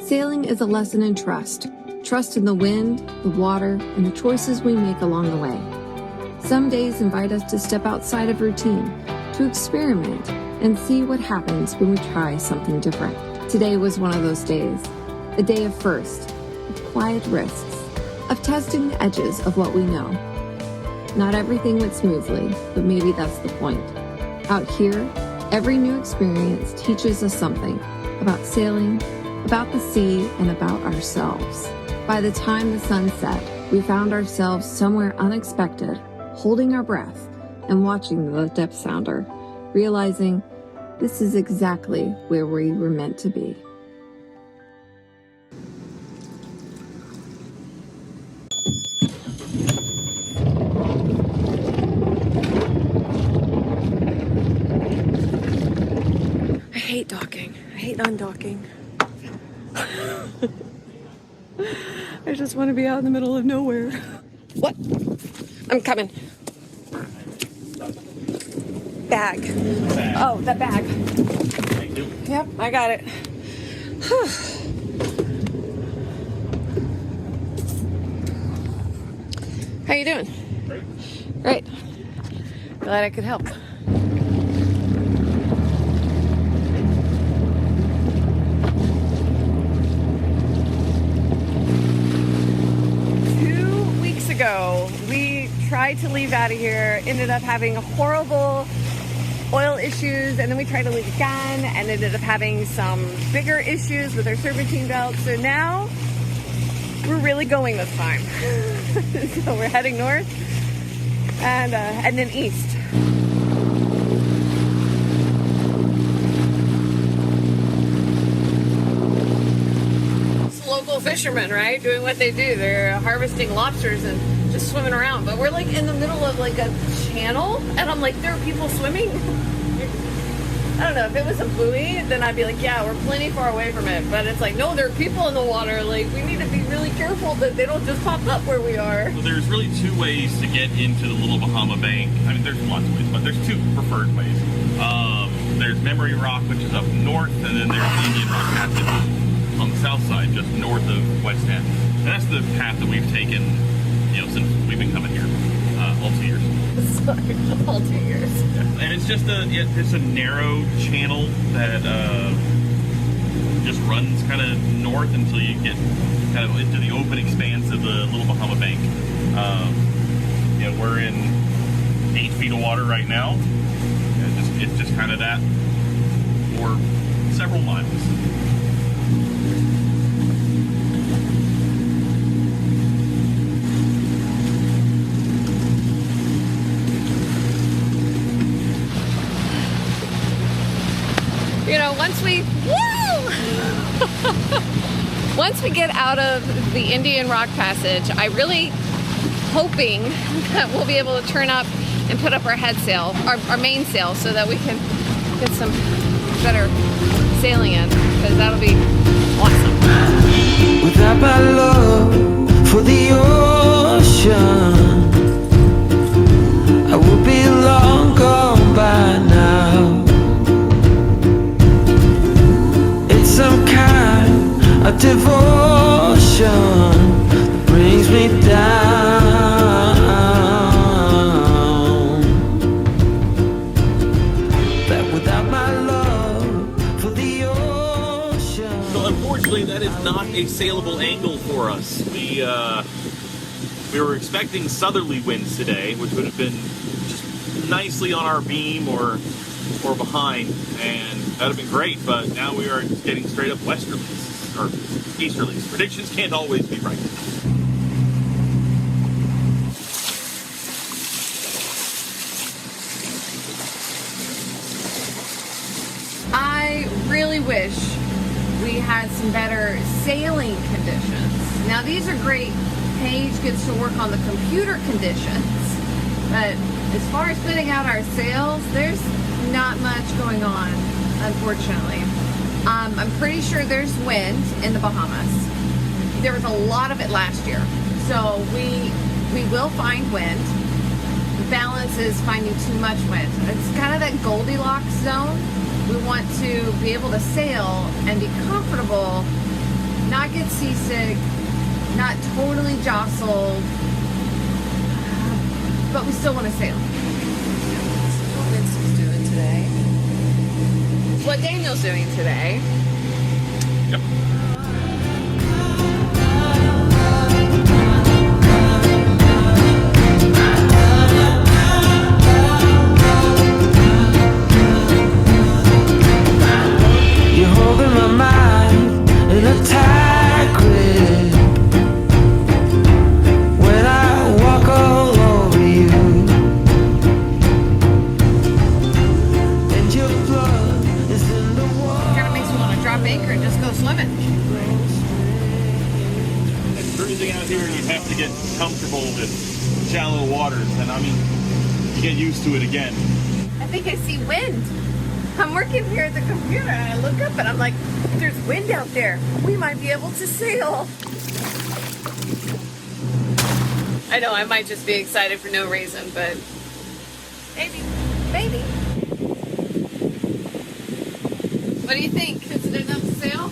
Sailing is a lesson in trust. Trust in the wind, the water, and the choices we make along the way. Some days invite us to step outside of routine, to experiment, and see what happens when we try something different. Today was one of those days. A day of first, of quiet risks, of testing the edges of what we know. Not everything went smoothly, but maybe that's the point. Out here, every new experience teaches us something about sailing, about the sea, and about ourselves. By the time the sun set, we found ourselves somewhere unexpected, holding our breath and watching the depth sounder, realizing this is exactly where we were meant to be. I hate docking. I hate undocking. I just want to be out in the middle of nowhere. What? I'm coming. Bag. Oh, that bag. Thank you. Yep, I got it. How you doing? Great. Glad I could help. Ago, we tried to leave out of here, ended up having horrible oil issues, and then we tried to leave again and ended up having some bigger issues with our serpentine belt. So now we're really going this time. So we're heading north and then east. Local fishermen, right? Doing what they do. They're harvesting lobsters and just swimming around. But we're like in the middle of like a channel, and I'm like, there are people swimming. I don't know, if it was a buoy, then I'd be like, yeah, we're plenty far away from it. But it's like, no, there are people in the water. Like, we need to be really careful that they don't just pop up where we are. Well, there's really two ways to get into the Little Bahama Bank. I mean, there's lots of ways, but there's two preferred ways. There's Memory Rock, which is up north, and then there's the Indian Rock Passage on the south side, just north of West End. And that's the path that we've taken, you know, since we've been coming here, all 2 years. Sorry, all 2 years. Yeah. And it's just it's a narrow channel that just runs kind of north until you get kind of into the open expanse of the Little Bahama Bank. You know, we're in 8 feet of water right now. And it's just kind of that for several miles. You know, once we get out of the Indian Rock Passage, I'm really hoping that we'll be able to turn up and put up our head sail, our mainsail, so that we can get some better sailing in, because that'll be awesome. Without my love for the ocean, I would be long gone by now. Some kind of devotion that brings me down. That without my love for the ocean. So unfortunately, that is not a saleable angle for us. We were expecting southerly winds today, which would have been just nicely on our beam or behind, and that would have been great, but now we are getting straight up westerlies, or easterlies. Predictions can't always be right. I really wish we had some better sailing conditions. Now, these are great. Paige gets to work on the computer conditions, but as far as putting out our sails, there's not much going on, unfortunately. I'm pretty sure there's wind in the Bahamas. There was a lot of it last year, so we will find wind. The balance is finding too much wind. It's kind of that Goldilocks zone. We want to be able to sail and be comfortable not get seasick, not totally jostled, but we still want to sail. That's what Vincent's doing today. It's what Daniel's doing today. Yep. You're holding my mind in a tight grip when I walk all over you, and your blood is in the water. Kind of makes me want to drop anchor and just go swimming. And cruising out here, you have to get comfortable with shallow waters, and I mean, you get used to it again. I think I see wind. I'm working here at the computer and I look up and I'm like, there's wind out there. We might be able to sail. I know, I might just be excited for no reason, but maybe. What do you think? Is it enough to sail?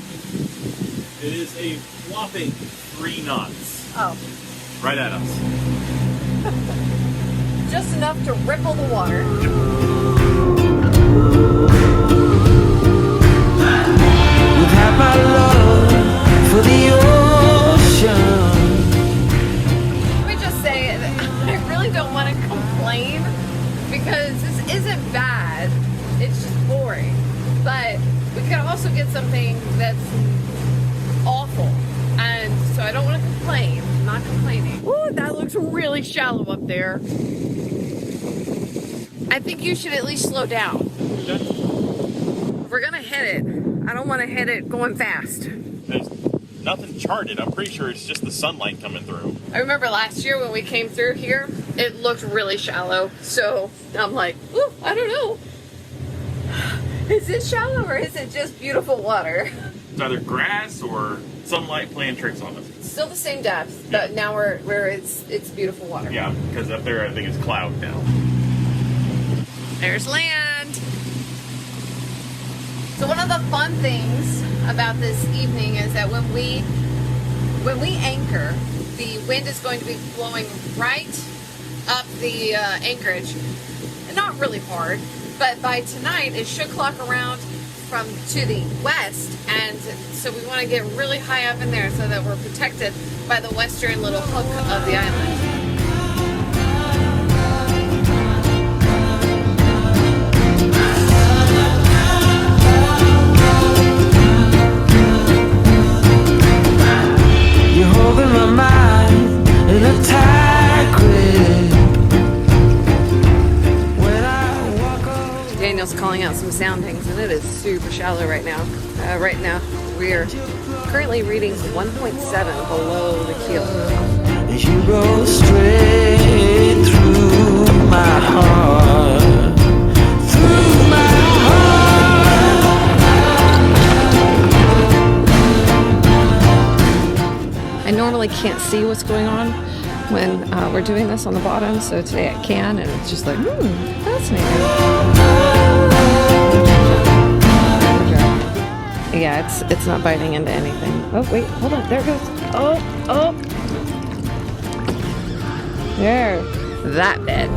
It is a whopping 3 knots. Oh, Right at us. just enough to ripple the water. You've had my love for the ocean. Let me just say that I really don't want to complain because this isn't bad. It's just boring. But we could also get something that's awful. And so I don't want to complain. I'm not complaining. Ooh, that looks really shallow up there. I think you should at least slow down. If we're gonna hit it, I don't want to hit it going fast. There's nothing charted. I'm pretty sure it's just the sunlight coming through. I remember last year when we came through here, it looked really shallow. So I'm like, ooh, I don't know. Is it shallow or is it just beautiful water? It's either grass or sunlight playing tricks on us. Still the same depth, but Yeah. now where it's beautiful water. Yeah, because up there I think it's cloud now. There's land. So one of the fun things about this evening is that when we anchor, the wind is going to be blowing right up the anchorage. Not really hard, but by tonight it should clock around from to the west, and so we want to get really high up in there so that we're protected by the western little hook of the island. You're holding my mind in a tight grip when I walk over. Daniel's calling out some soundings, and it is super shallow right now. Right now, we are currently reading 1.7 below the keel. As you go straight through my heart, through my I normally can't see what's going on when we're doing this on the bottom, so today I can, and it's just like, fascinating. Yeah, it's not biting into anything. Oh, wait, hold on, there it goes. Oh. There, that bit.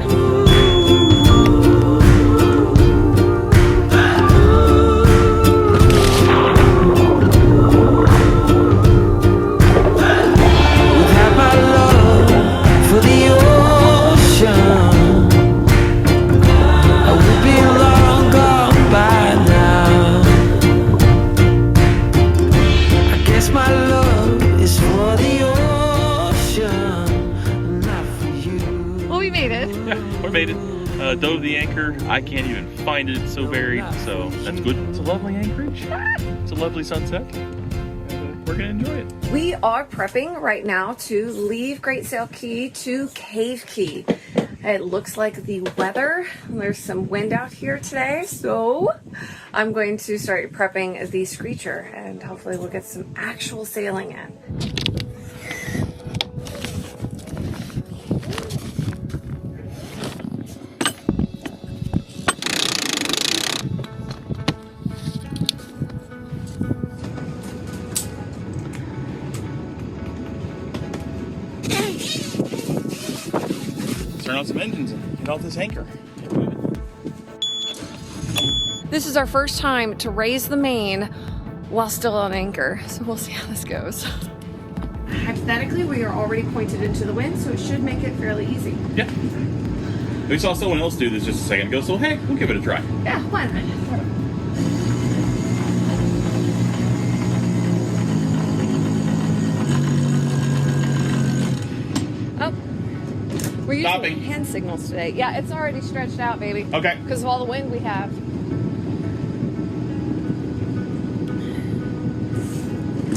Made it. Dove the anchor. I can't even find it. It's so buried. So that's good. It's a lovely anchorage. It's a lovely sunset. And, we're gonna enjoy it. We are prepping right now to leave Great Sail Key to Cave Key. It looks like the weather, there's some wind out here today, so I'm going to start prepping the screecher and hopefully we'll get some actual sailing in. turn on some engines and get off this anchor. This is our first time to raise the main while still on anchor, so we'll see how this goes. Hypothetically, we are already pointed into the wind, so it should make it fairly easy. Yeah. We saw someone else do this just a second ago, so hey, we'll give it a try. Yeah, why not? We're using Stopping. hand signals today. Yeah, it's already stretched out, baby. Okay. Because of all the wind we have.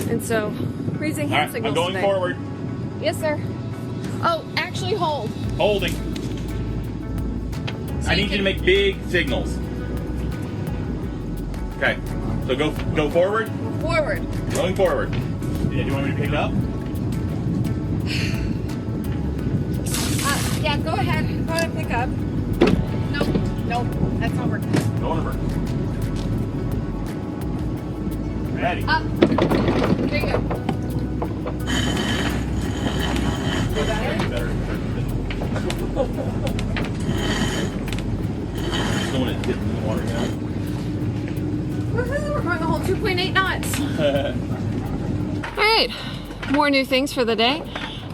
And so, we're using hand All right, signals I'm going today. forward. Yes, sir. Oh, actually hold. Holding. So I need you to make big signals. Okay. So go forward. Forward. Going forward. Yeah, do you want me to pick it up? Yeah, go ahead. Go ahead and pick up. Nope, that's not working. Go over. Ready. Up. There you go. Better. Don't want it hit in the water now. Woohoo, we're going the whole 2.8 knots. All right, more new things for the day.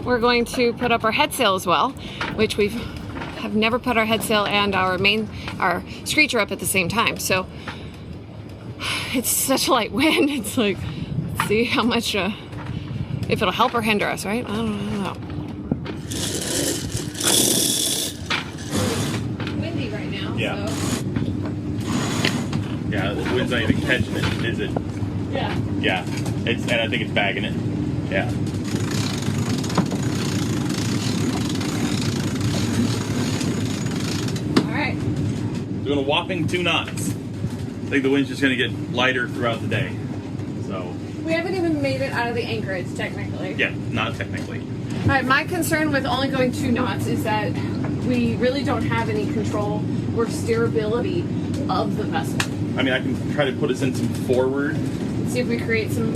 We're going to put up our head sail as well, which we have never put our head sail and our screecher up at the same time. So it's such a light wind. It's like, let's see how much, if it'll help or hinder us, right? I don't know. Windy right now. Yeah. So. Yeah, the wind's not even catching it, is it? Yeah. Yeah. And I think it's bagging it. Yeah. Doing a whopping 2 knots. I think the wind's just going to get lighter throughout the day. So. We haven't even made it out of the anchorage, technically. Yeah, not technically. All right, my concern with only going 2 knots is that we really don't have any control or steerability of the vessel. I mean, I can try to put us in some forward. See if we create some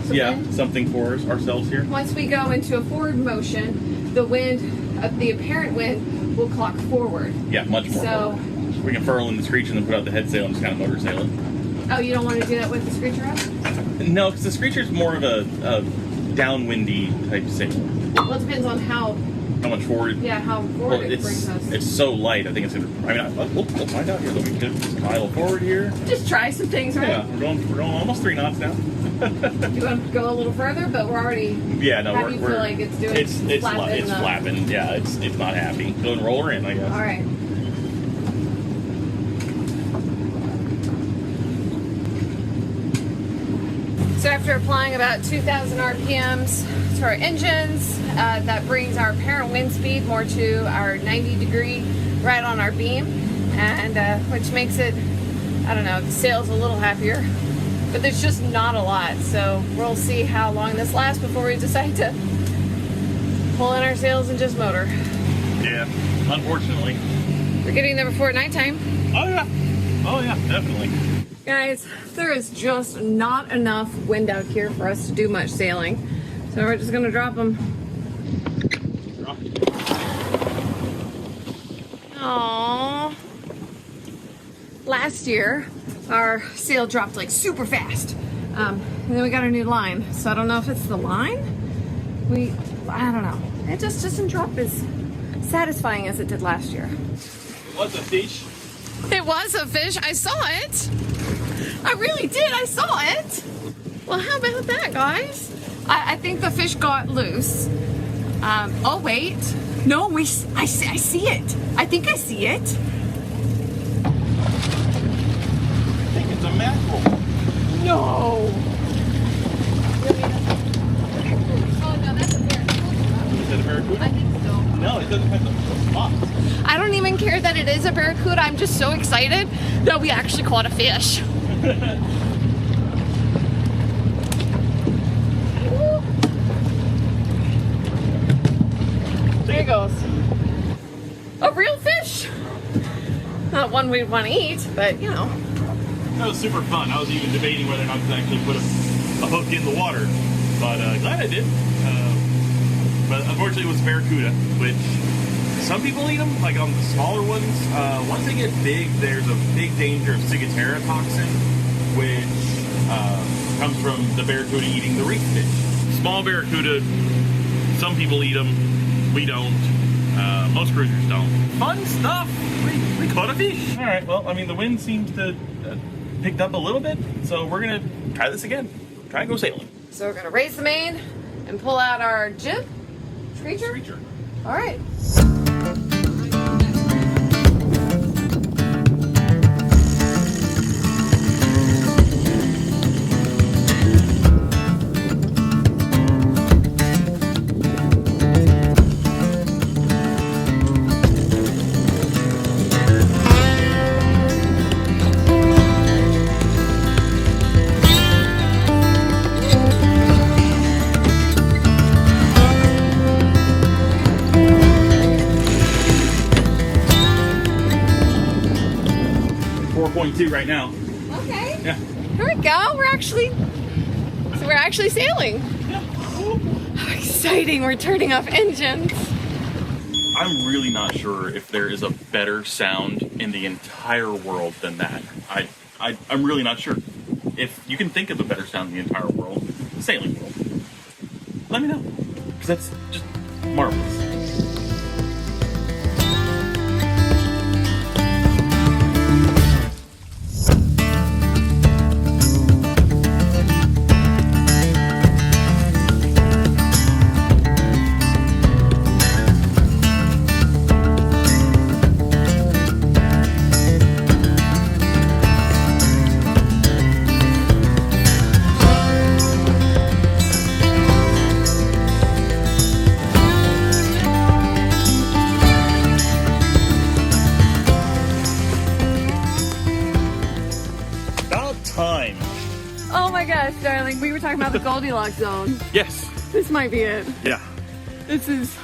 wind. Something for ourselves here. Once we go into a forward motion, the wind, the apparent wind, will clock forward. Yeah, much more. So. Forward. We can furl in the screech and then put out the head sail and just kind of motor sail it. Oh, you don't want to do that with the screecher up? No, because the screecher is more of a downwindy type sail. Well, it depends on how much forward. Yeah, how forward it brings us. It's so light. I think it's gonna. I mean, we'll find out here. Let me just pile forward here. Just try some things, right? Yeah, we're going almost 3 knots now. You want to go a little further, but we're already. Yeah, no, how do you feel like it's doing? It's flapping. Yeah, it's not happy. Go and roll her in, I guess. All right. So after applying about 2,000 RPMs to our engines, that brings our apparent wind speed more to our 90 degree right on our beam, and which makes it, I don't know, the sail's a little happier, but there's just not a lot. So we'll see how long this lasts before we decide to pull in our sails and just motor. Yeah, unfortunately. We're getting there before nighttime. Oh yeah, definitely. Guys, there is just not enough wind out here for us to do much sailing. So we're just gonna drop them. Aww. Last year, our sail dropped like super fast. And then we got a new line. So I don't know if it's the line. I don't know. It just doesn't drop as satisfying as it did last year. What's a fish? It was a fish. I saw it. I really did. I saw it. Well, how about that, guys? I think the fish got loose. Oh, wait. No, I see it. I think I see it. I think it's a mackerel. No. Oh, no, that's a barracuda. Is it a barracuda? I think so. No, it doesn't have the spots. I don't even care that it is a barracuda. I'm just so excited that we actually caught a fish. There he goes. A real fish. Not one we'd want to eat, but you know. That was super fun. I was even debating whether or not to actually put a hook in the water, but glad I did. But unfortunately, it was barracuda, which Some people eat them, like on the smaller ones. Once they get big, there's a big danger of ciguatera toxin, which comes from the barracuda eating the reef fish. Small barracuda, some people eat them, we don't. Most cruisers don't. Fun stuff! We caught a fish! Alright, well, I mean, the wind seems to picked up a little bit, so we're gonna try this again. Try and go sailing. So we're gonna raise the main and pull out our jib. Screecher? Alright. 4.2 right now. Okay. Yeah. Here we go. We're actually sailing. Yeah. How exciting. We're turning off engines. I'm really not sure if there is a better sound in the entire world than that. I'm really not sure. If you can think of a better sound in the entire world, the sailing world, let me know. Because that's just marvelous. Time. Oh my gosh, darling. We were talking about the Goldilocks zone. Yes. This might be it. Yeah. This is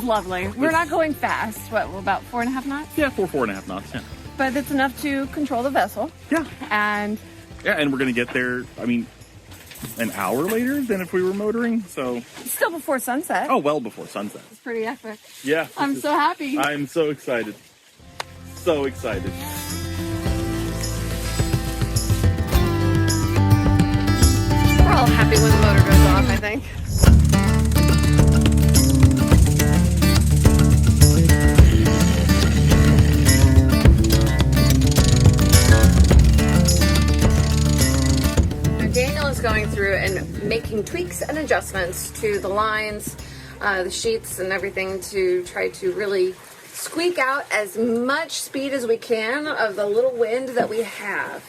lovely. We're not going fast. What, about 4.5 knots? Yeah, 4.5 knots. Yeah. But it's enough to control the vessel. Yeah. And And we're gonna get there. I mean, an hour later than if we were motoring. So still before sunset. oh, well before sunset. It's pretty epic. Yeah. I'm so happy. I'm so excited. So excited. We're all happy when the motor goes off, I think. Now Daniel is going through and making tweaks and adjustments to the lines, the sheets and everything to try to really squeak out as much speed as we can of the little wind that we have.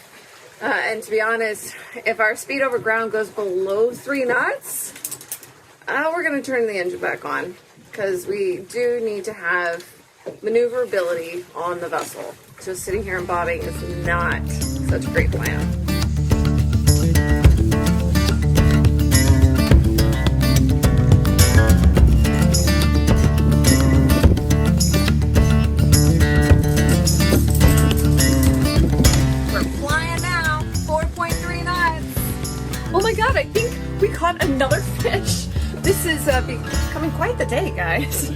And to be honest, if our speed over ground goes below 3 knots, we're going to turn the engine back on because we do need to have maneuverability on the vessel. Just sitting here and bobbing is not such a great plan. Oh my god, I think we caught another fish. This is becoming quite the day, guys.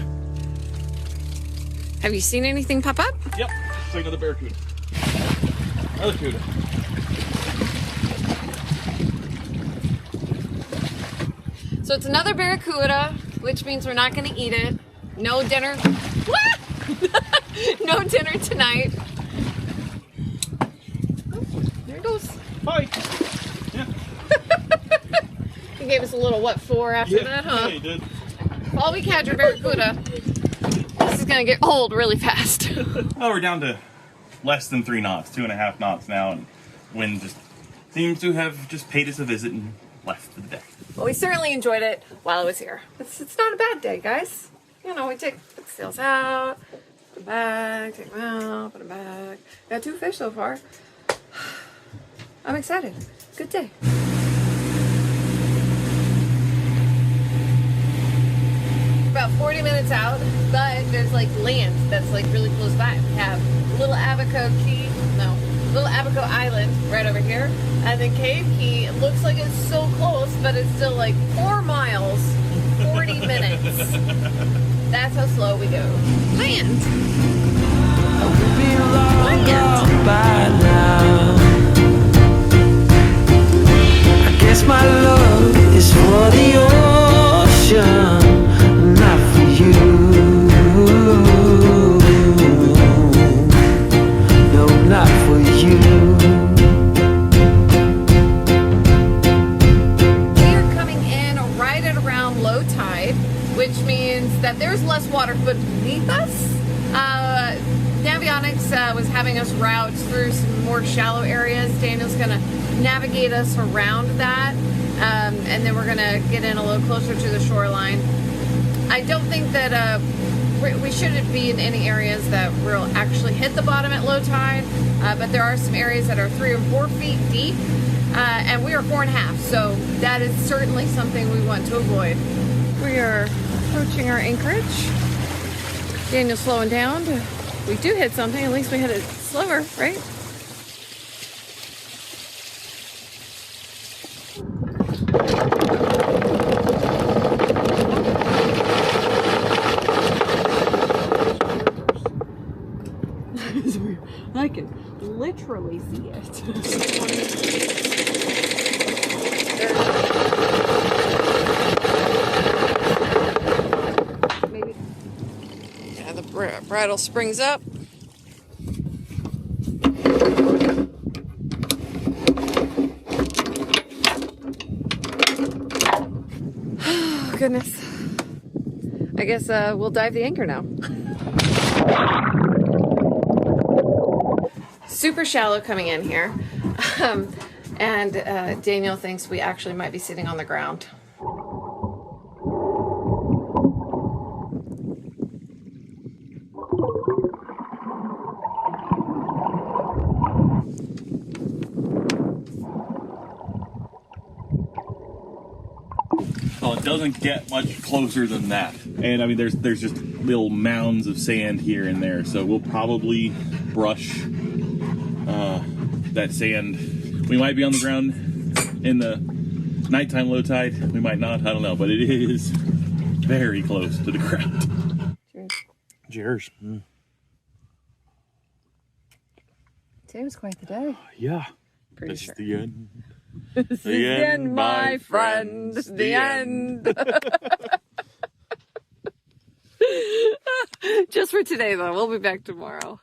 Have you seen anything pop up? Yep. So another barracuda. Another cuda. So it's another barracuda, which means we're not going to eat it. No dinner. No dinner tonight. Oh, there it goes. Bye. Yeah. He gave us a little what for after that, huh? Yeah, he did. All we catch are barracuda. This is going to get old really fast. Oh, we're down to less than 3 knots, 2.5 knots now, and wind just seems to have just paid us a visit and left for the day. Well, we certainly enjoyed it while I was here. It's not a bad day, guys. You know, we put the sails out, put them back, take them out, put them back. Got 2 fish so far. I'm excited. Good day. About 40 minutes out, but there's like land that's like really close by. We have Little Abaco Island right over here, and then Cave Key. It looks like it's so close, but it's still like 4 miles, 40 minutes. That's how slow we go. Land. We'll be long gone by now. I guess my love is for the ocean, not for you. No, not for you. We are coming in right at around low tide, which means that there's less water beneath us. Navionics was having us route through some more shallow areas. Daniel's gonna navigate us around that, and then we're gonna get in a little closer to the shoreline. I don't think that we shouldn't be in any areas that will actually hit the bottom at low tide, but there are some areas that are 3 or 4 feet deep, and we are 4.5, so that is certainly something we want to avoid. We are approaching our anchorage. Daniel's slowing down. We do hit something, at least we hit it slower, right? I can literally see it. Maybe. Yeah, the bridle springs up. Oh, goodness. I guess we'll dive the anchor now. Super shallow coming in here, and Daniel thinks we actually might be sitting on the ground. Well, it doesn't get much closer than that. And I mean, there's just little mounds of sand here and there, so we'll probably brush that sand. We might be on the ground in the nighttime low tide. We might not. I don't know, but it is very close to the ground. Cheers. Mm. Today was quite the day. Yeah. Pretty This sure. is the end. This is the end, my friend. The end. Just for today, though. We'll be back tomorrow.